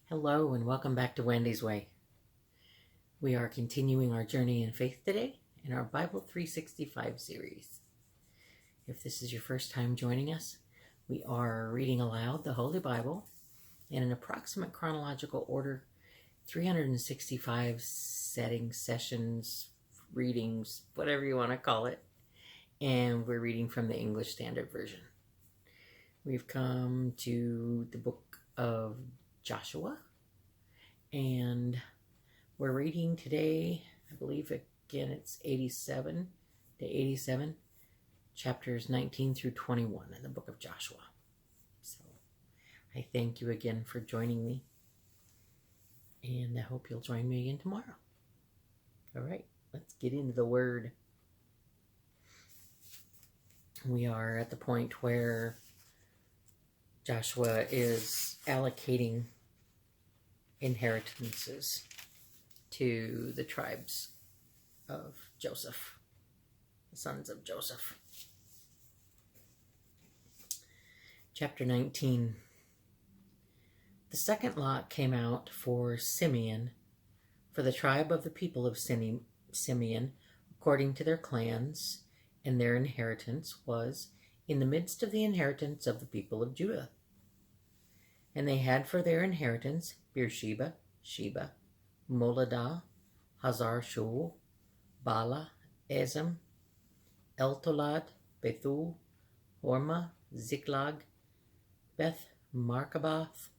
Hello and welcome back to Wendy's Way. We are continuing our journey in faith today in our Bible 365 series. If this is your first time joining us, we are reading aloud the Holy Bible in an approximate chronological order, 365 settings, sessions, readings, whatever you want to call it. And we're reading from the English Standard Version. We've come to the book of Joshua, and we're reading today, I believe again it's 87 to 87, chapters 19 through 21 in the book of Joshua. So I thank you again for joining me, and I hope you'll join me again tomorrow. All right, let's get into the word. We are at the point where Joshua is allocating inheritances to the tribes of Joseph, the sons of Joseph. Chapter 19. The second lot came out for Simeon, for the tribe of the people of Simeon, according to their clans, and their inheritance was in the midst of the inheritance of the people of Judah. And they had for their inheritance Beersheba, Sheba, Moladah, Hazar Shul, Bala, Ezem, Eltolad, Bethul, Hormah, Ziklag, Beth Markabath,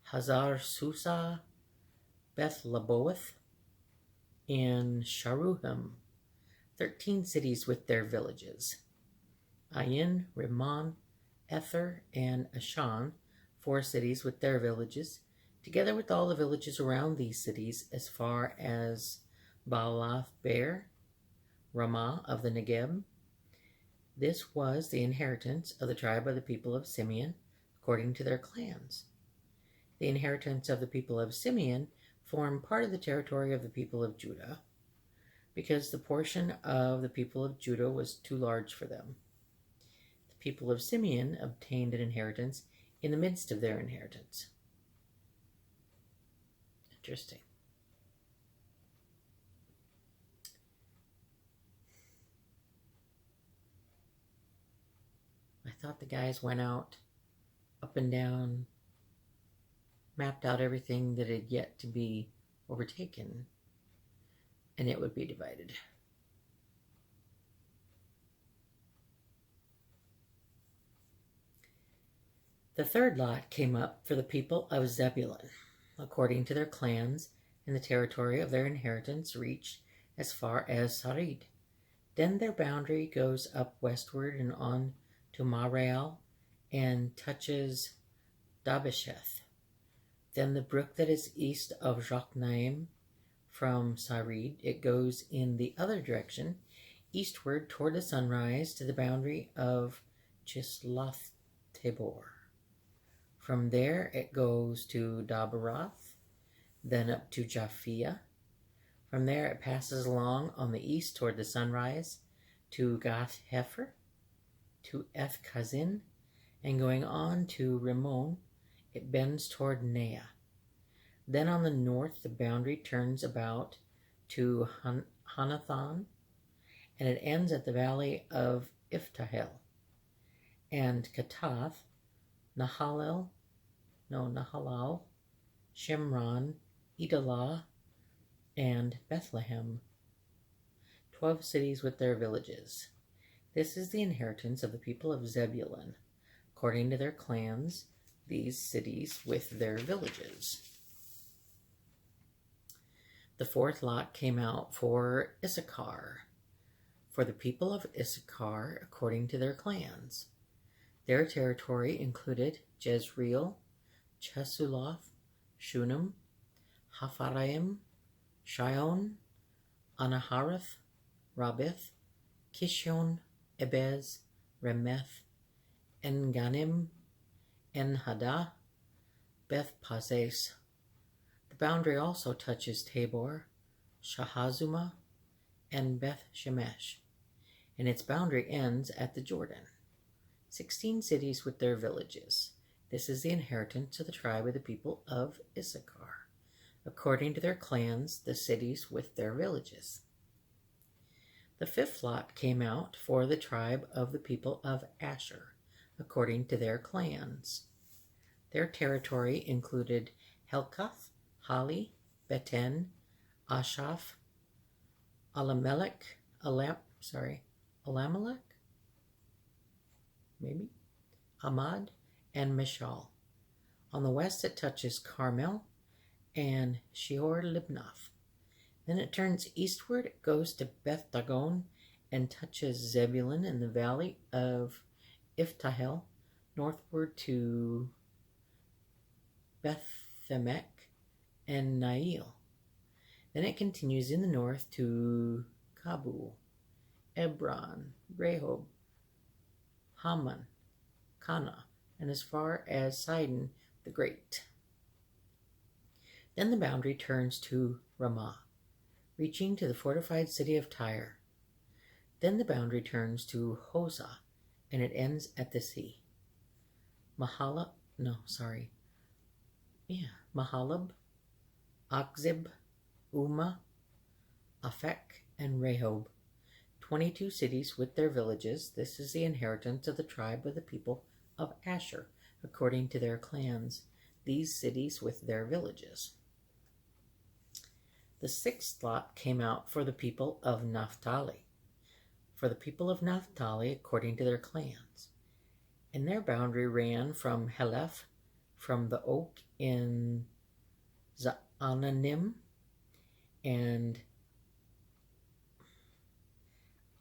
Hazar Susa, Beth Laboeth, and Sharuhim, 13 cities with their villages. Ayin, Rimmon, Ether, and Ashan, 4 cities with their villages, together with all the villages around these cities as far as Baalath Bear, Ramah of the Negeb. This was the inheritance of the tribe of the people of Simeon, according to their clans. The inheritance of the people of Simeon formed part of the territory of the people of Judah, because the portion of the people of Judah was too large for them. The people of Simeon obtained an inheritance in the midst of their inheritance. Interesting. I thought the guys went out, up and down, mapped out everything that had yet to be overtaken, and it would be divided. The third lot came up for the people of Zebulun, according to their clans, and the territory of their inheritance reached as far as Sarid. Then their boundary goes up westward and on to Marael and touches Dabesheth. Then the brook that is east of Jokneam from Sarid, it goes in the other direction, eastward toward the sunrise to the boundary of Chisloth Tabor. From there it goes to Dabarath, then up to Japhia. From there it passes along on the east toward the sunrise to Gath Hefer, to Eth Kazin, and going on to Rimmon, it bends toward Nea. Then on the north the boundary turns about to Hanathan, and it ends at the valley of Iftahel, and Katath, Nahalal, Shimron, Idalah, and Bethlehem, 12 cities with their villages. This is the inheritance of the people of Zebulun, according to their clans, these cities with their villages. The fourth lot came out for Issachar, for the people of Issachar, according to their clans. Their territory included Jezreel, Chesuloth, Shunem, Hapharaim, Shion, Anaharath, Rabith, Kishon, Ebez, Remeth, Enganim, Enhadah, Beth Pazes. The boundary also touches Tabor, Shahazuma, and Beth Shemesh, and its boundary ends at the Jordan. 16 cities with their villages. This is the inheritance of the tribe of the people of Issachar, according to their clans, the cities with their villages. The fifth lot came out for the tribe of the people of Asher, according to their clans. Their territory included Helkath, Hali, Beten, Ashaph, Alamelech, Alamelech, maybe, Amad, and Mishal. On the west it touches Carmel and Sheor Libnath. Then it turns eastward, it goes to Beth Dagon and touches Zebulun in the valley of Iftahel, northward to Beth-Themek and Nail. Then it continues in the north to Kabul, Ebron, Rehob, Haman, Kana, and as far as Sidon the Great. Then the boundary turns to Ramah, reaching to the fortified city of Tyre. Then the boundary turns to Hosah, and it ends at the sea. Mahalab, Akzib, Uma, Aphek, and Rehob, 22 cities with their villages. This is the inheritance of the tribe of the people of Asher, according to their clans, these cities with their villages. The sixth lot came out for the people of Naphtali, according to their clans. And their boundary ran from Heleph, from the oak in Zaananim, and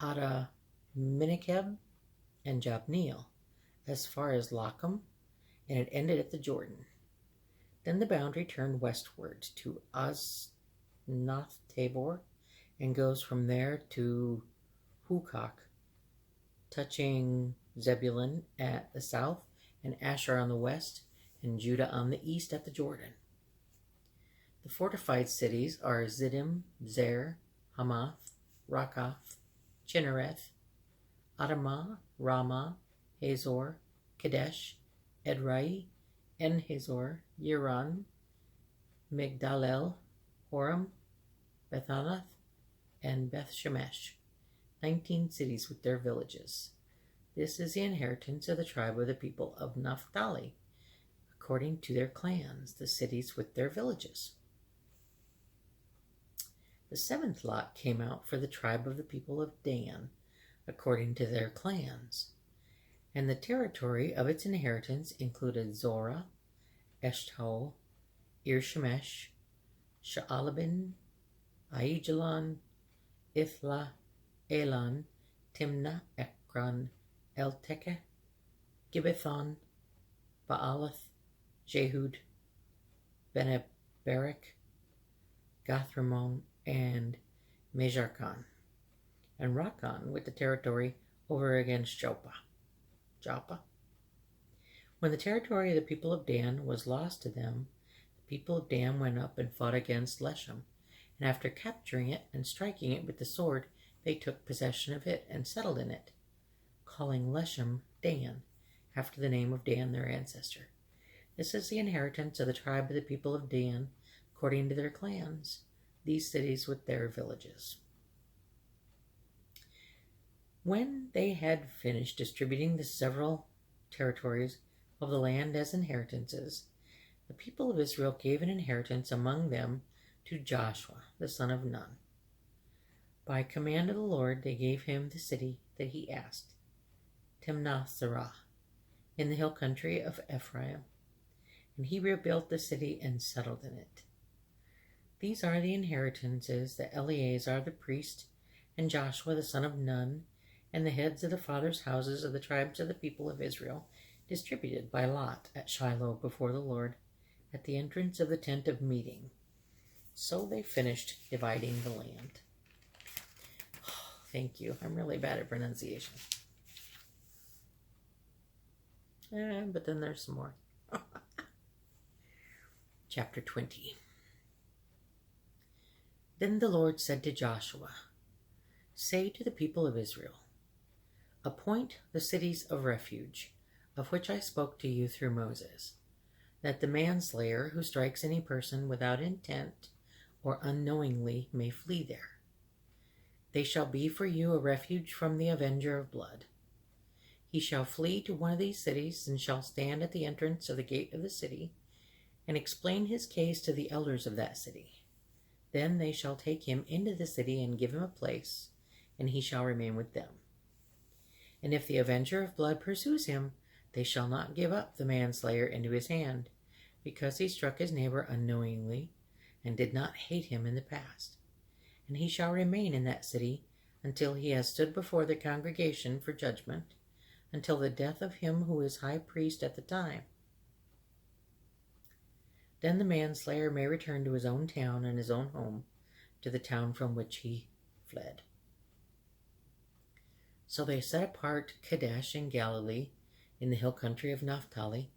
Adaminikeb and Jabneel, as far as Lacham, and it ended at the Jordan. Then the boundary turned westward to Aznoth Tabor, and goes from there to Hukok, touching Zebulun at the south, and Asher on the west, and Judah on the east at the Jordan. The fortified cities are Ziddim, Zer, Hamath, Rakath, Chinnereth, Adamah, Ramah, Hazor, Kadesh, Edrei, En-Hazor, Yiran, Migdalel, Horam, Bethanath, and Beth-Shemesh, 19 cities with their villages. This is the inheritance of the tribe of the people of Naphtali, according to their clans, the cities with their villages. The seventh lot came out for the tribe of the people of Dan, according to their clans, and the territory of its inheritance included Zorah, Eshtaol, Ir-Shemesh, Sha'alabin, Aijalon, Ithla, Elon, Timnah, Ekron, Eltekeh, Gibbethon, Baalath, Jehud, Beneberek, Gathramon, and Mejarkon, and Rakon with the territory over against Joppa. When the territory of the people of Dan was lost to them, the people of Dan went up and fought against Leshem, and after capturing it and striking it with the sword, they took possession of it and settled in it, calling Leshem Dan, after the name of Dan their ancestor. This is the inheritance of the tribe of the people of Dan, according to their clans, these cities with their villages. When they had finished distributing the several territories of the land as inheritances, the people of Israel gave an inheritance among them to Joshua, the son of Nun. By command of the Lord, they gave him the city that he asked, Timnath-Serah, in the hill country of Ephraim, and he rebuilt the city and settled in it. These are the inheritances that Eleazar the priest and Joshua the son of Nun and the heads of the fathers' houses of the tribes of the people of Israel distributed by lot at Shiloh before the Lord at the entrance of the tent of meeting. So they finished dividing the land. Oh, thank you. I'm really bad at pronunciation. But then there's some more. Chapter 20. Then the Lord said to Joshua, "Say to the people of Israel, appoint the cities of refuge of which I spoke to you through Moses, that the manslayer who strikes any person without intent or unknowingly may flee there. They shall be for you a refuge from the avenger of blood. He shall flee to one of these cities, and shall stand at the entrance of the gate of the city, and explain his case to the elders of that city. Then they shall take him into the city and give him a place, and he shall remain with them. And if the avenger of blood pursues him, they shall not give up the manslayer into his hand, because he struck his neighbor unknowingly, and did not hate him in the past. And he shall remain in that city until he has stood before the congregation for judgment, until the death of him who is high priest at the time. Then the manslayer may return to his own town and his own home, to the town from which he fled. So they set apart Kadesh in Galilee, in the hill country of Naphtali,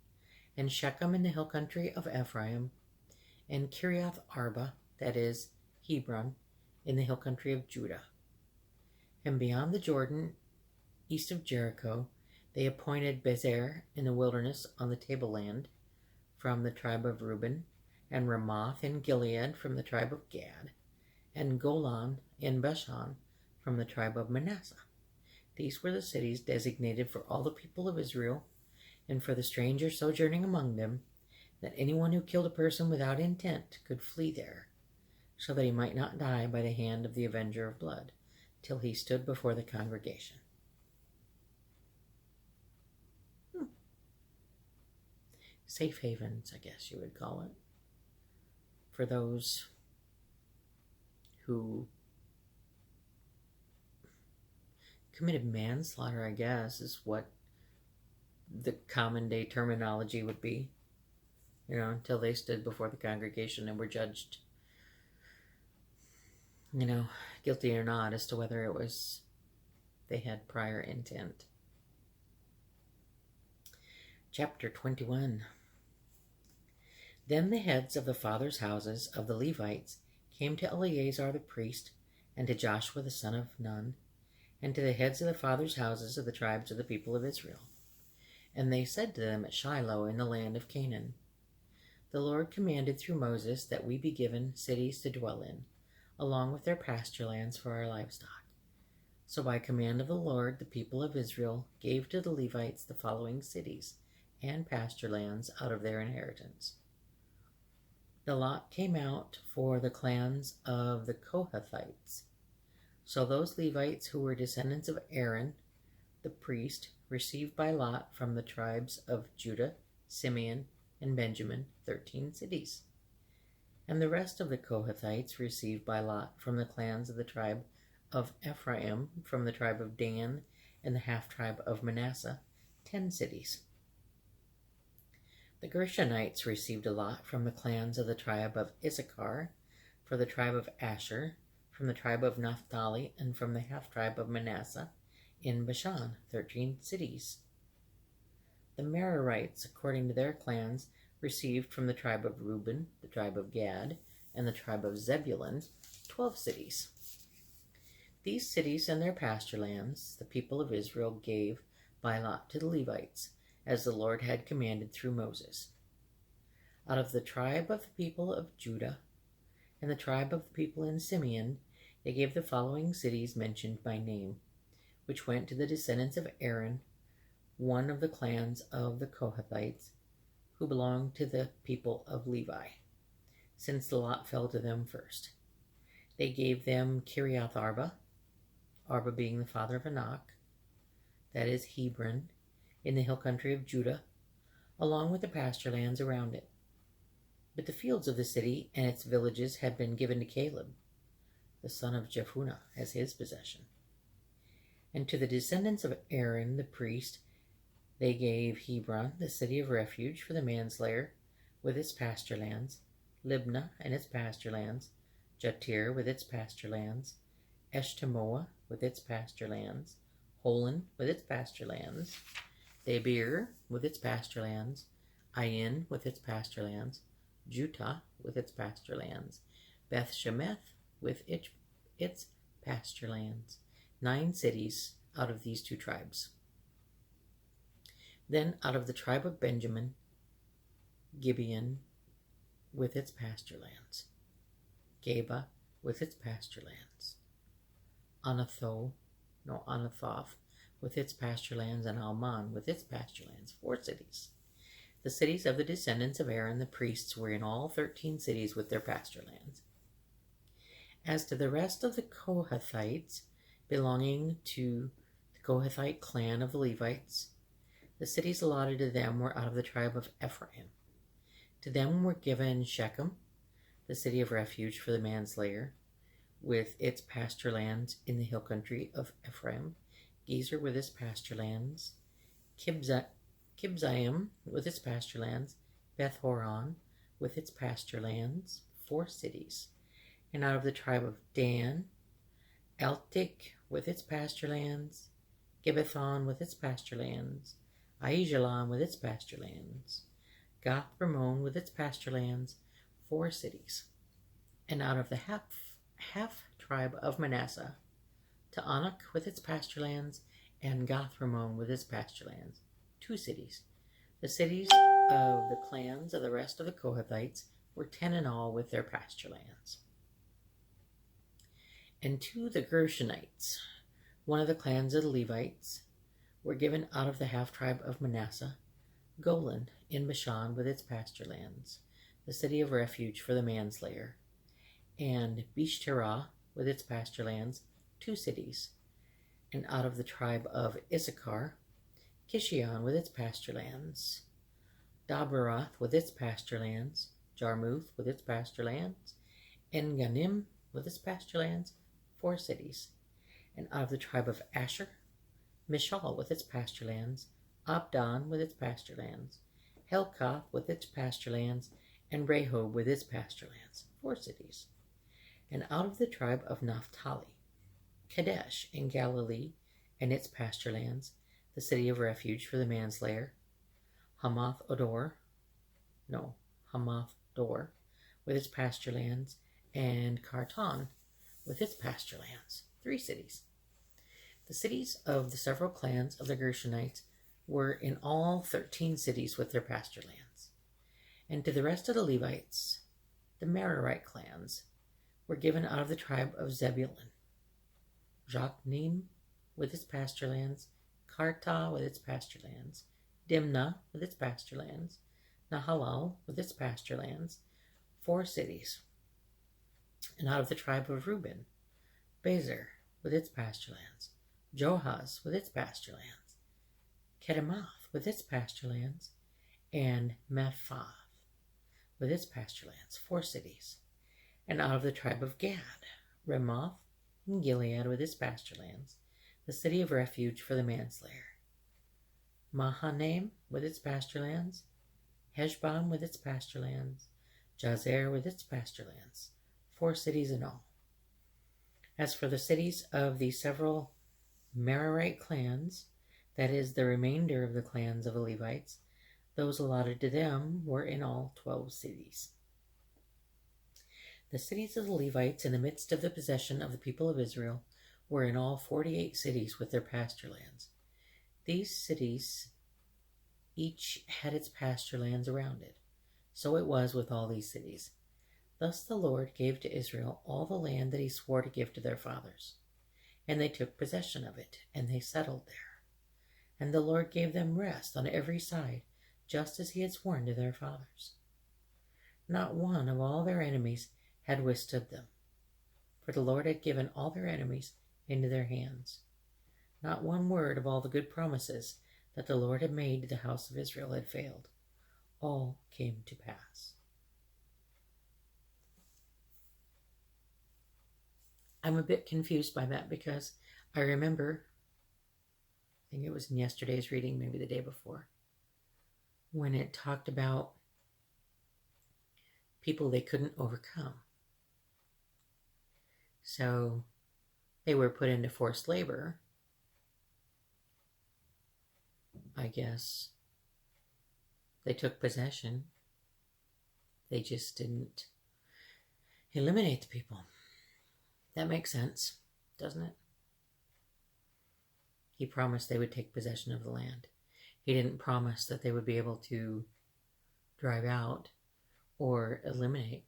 and Shechem in the hill country of Ephraim, and Kiriath Arba, that is, Hebron, in the hill country of Judah. And beyond the Jordan, east of Jericho, they appointed Bezer in the wilderness on the tableland from the tribe of Reuben, and Ramoth in Gilead from the tribe of Gad, and Golan in Bashan from the tribe of Manasseh. These were the cities designated for all the people of Israel, and for the stranger sojourning among them, that anyone who killed a person without intent could flee there, so that he might not die by the hand of the avenger of blood, till he stood before the congregation. Safe havens, I guess you would call it, for those who committed manslaughter, I guess, is what the common day terminology would be, until they stood before the congregation and were judged, guilty or not, as to whether they had prior intent. Chapter 21. Then the heads of the fathers' houses of the Levites came to Eleazar the priest, and to Joshua the son of Nun, and to the heads of the fathers' houses of the tribes of the people of Israel. And they said to them at Shiloh in the land of Canaan, The Lord commanded through Moses that we be given cities to dwell in, along with their pasture lands for our livestock. So by command of the Lord, the people of Israel gave to the Levites the following cities and pasture lands out of their inheritance. The lot came out for the clans of the Kohathites. So those Levites who were descendants of Aaron, the priest, received by lot from the tribes of Judah, Simeon, and Benjamin 13 cities. And the rest of the Kohathites received by lot from the clans of the tribe of Ephraim, from the tribe of Dan, and the half-tribe of Manasseh 10 cities. The Gershonites received a lot from the clans of the tribe of Issachar, for the tribe of Asher, from the tribe of Naphtali, and from the half-tribe of Manasseh in Bashan 13 cities. The Merarites, according to their clans, received from the tribe of Reuben, the tribe of Gad, and the tribe of Zebulun 12 cities. These cities and their pasture lands the people of Israel gave by lot to the Levites, as the Lord had commanded through Moses. Out of the tribe of the people of Judah and the tribe of the people in Simeon, they gave the following cities mentioned by name, which went to the descendants of Aaron, one of the clans of the Kohathites, who belonged to the people of Levi, since the lot fell to them first. They gave them Kiriath Arba, Arba being the father of Anak, that is Hebron, in the hill country of Judah, along with the pasture lands around it. But the fields of the city and its villages had been given to Caleb, the son of Jephunneh, as his possession. And to the descendants of Aaron the priest, they gave Hebron, the city of refuge for the manslayer, with its pasture lands, Libnah and its pasture lands, Jatir with its pasture lands, Eshtemoa with its pasture lands, Holon with its pasture lands, Debir with its pasture lands, Ain with its pasture lands, Jutah with its pasture lands, Beth Shemeth with its pasture lands, 9 cities out of these 2 tribes. Then out of the tribe of Benjamin, Gibeon with its pasture lands, Geba with its pasture lands, Anathoth with its pasture lands, and Alman with its pasture lands, 4 cities. The cities of the descendants of Aaron the priests were in all 13 cities with their pasture lands. As to the rest of the Kohathites belonging to the Kohathite clan of the Levites, the cities allotted to them were out of the tribe of Ephraim. To them were given Shechem, the city of refuge for the manslayer, with its pasture lands in the hill country of Ephraim, Gezer with its pasture lands, Kibzaim with its pasture lands, Beth Horon with its pasture lands, 4 cities. And out of the tribe of Dan, Eltik with its pasture lands, Gibbethon with its pasture lands, Aijalon with its pasture lands, Gath Rimmon with its pasture lands, 4 cities. And out of the half tribe of Manasseh, Ta'anak with its pasture lands, and Gath Rimmon with its pasture lands, 2 cities. The cities of the clans of the rest of the Kohathites were 10 in all with their pasture lands. And to the Gershonites, one of the clans of the Levites, were given out of the half-tribe of Manasseh, Golan in Bashan with its pasture lands, the city of refuge for the manslayer, and Bishterah with its pasture lands, 2 cities. And out of the tribe of Issachar, Kishion with its pasture lands, Daberath with its pasture lands, Jarmuth with its pasture lands, En-Ganim with its pasture lands, 4 cities. And out of the tribe of Asher, Mishal with its pasture lands, Abdon with its pasture lands, Helkath with its pasture lands, and Rehob with its pasture lands, 4 cities. And out of the tribe of Naphtali, Kadesh in Galilee and its pasture lands, the city of refuge for the manslayer, Hamath Dor with its pasture lands, and Kartan with its pasture lands, 3 cities. The cities of the several clans of the Gershonites were in all 13 cities with their pasture lands. And to the rest of the Levites, the Merarite clans, were given out of the tribe of Zebulun, Jokneam with its pasture lands, Karta with its pasture lands, Dimnah with its pasture lands, Nahalal with its pasture lands, 4 cities. And out of the tribe of Reuben, Bezer with its pasture lands, Johaz with its pasture lands, Kedemoth with its pasture lands, and Mephath with its pasture lands, 4 cities. And out of the tribe of Gad, Ramoth and Gilead with its pasture lands, the city of refuge for the manslayer, Mahanaim with its pasture lands, Heshbon with its pasture lands, Jazer with its pasture lands, 4 cities in all. As for the cities of the several Merarite clans, that is, the remainder of the clans of the Levites, those allotted to them were in all 12 cities. The cities of the Levites in the midst of the possession of the people of Israel were in all 48 cities with their pasture lands. These cities each had its pasture lands around it. So it was with all these cities. Thus the Lord gave to Israel all the land that he swore to give to their fathers. And they took possession of it, and they settled there. And the Lord gave them rest on every side, just as he had sworn to their fathers. Not one of all their enemies had withstood them, for the Lord had given all their enemies into their hands. Not one word of all the good promises that the Lord had made to the house of Israel had failed. All came to pass. I'm a bit confused by that because I remember, I think it was in yesterday's reading, maybe the day before, when it talked about people they couldn't overcome. So they were put into forced labor, I guess. They took possession. They just didn't eliminate the people. That makes sense, doesn't it? He promised they would take possession of the land. He didn't promise that they would be able to drive out or eliminate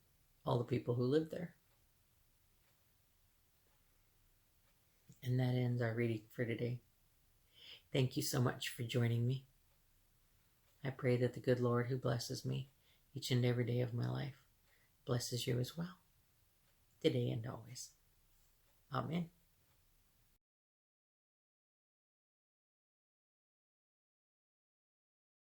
all the people who lived there. And that ends our reading for today. Thank you so much for joining me. I pray that the good Lord who blesses me each and every day of my life blesses you as well, today and always. Amen.